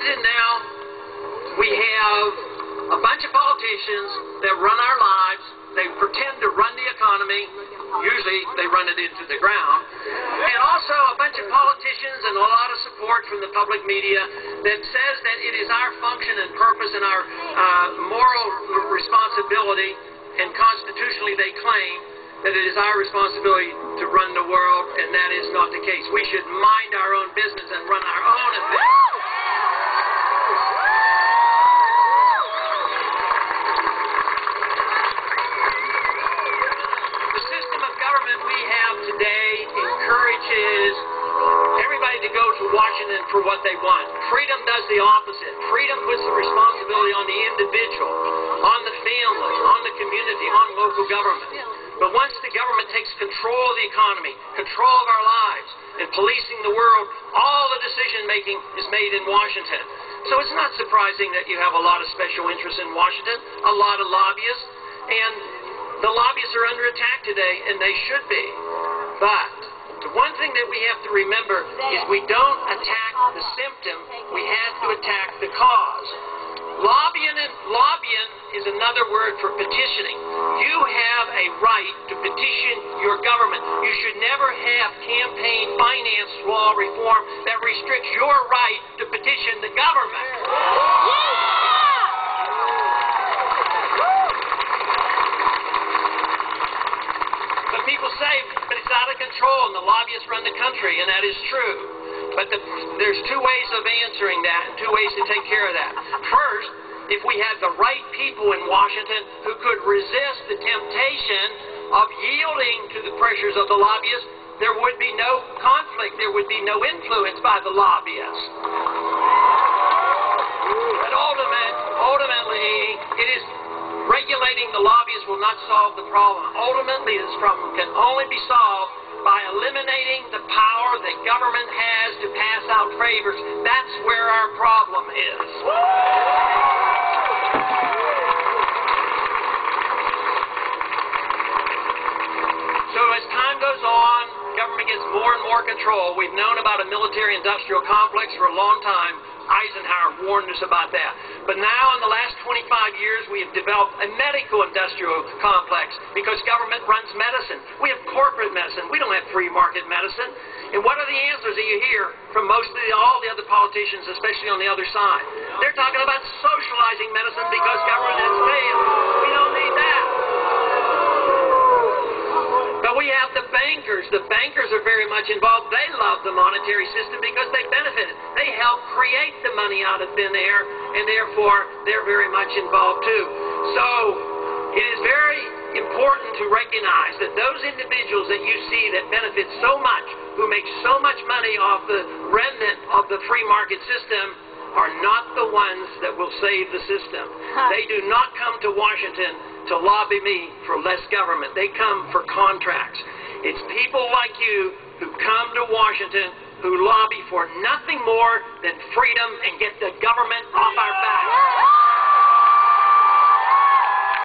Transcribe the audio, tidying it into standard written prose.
Washington now, we have a bunch of politicians that run our lives. They pretend to run the economy. Usually they run it into the ground. And also a bunch of politicians and a lot of support from the public media that says that it is our function and purpose and our moral responsibility, and constitutionally they claim that it is our responsibility to run the world, and that is not the case. We should mind our own business and run our own affairs. Today encourages everybody to go to Washington for what they want. Freedom does the opposite. Freedom puts the responsibility on the individual, on the family, on the community, on local government. But once the government takes control of the economy, control of our lives, and policing the world, all the decision-making is made in Washington. So it's not surprising that you have a lot of special interests in Washington, a lot of lobbyists, and the lobbyists are under attack today, and they should be. But the one thing that we have to remember is we don't attack the symptom, we have to attack the cause. Lobbying is another word for petitioning. You have a right to petition your government. You should never have campaign finance law reform that restricts your right to petition the government. People say, but it's out of control and the lobbyists run the country, and that is true. But there's two ways of answering that and two ways to take care of that. First, if we had the right people in Washington who could resist the temptation of yielding to the pressures of the lobbyists, there would be no conflict, there would be no influence by the lobbyists. But ultimately, it is regulating the lobbyists will not solve the problem. Ultimately, this problem can only be solved by eliminating the power that government has to pass out favors. That's where our problem is. So as time goes on, government gets more and more control. We've known about a military-industrial complex for a long time. Eisenhower warned us about that. But now, in the last 25 years, we have developed a medical-industrial complex because government runs medicine. We have corporate medicine. We don't have free market medicine. And what are the answers that you hear from all the other politicians, especially on the other side? They're talking about socializing medicine because government has failed. We don't need that. But we have the bankers. The bankers are very much involved. They love the monetary system because they benefit it. They help create the money out of thin air, and therefore they're very much involved too. So it is very important to recognize that those individuals that you see that benefit so much, who make so much money off the remnant of the free market system, are not the ones that will save the system. They do not come to Washington to lobby me for less government. They come for contracts. It's people like you who come to Washington who lobby for nothing more than freedom and get the government off our backs.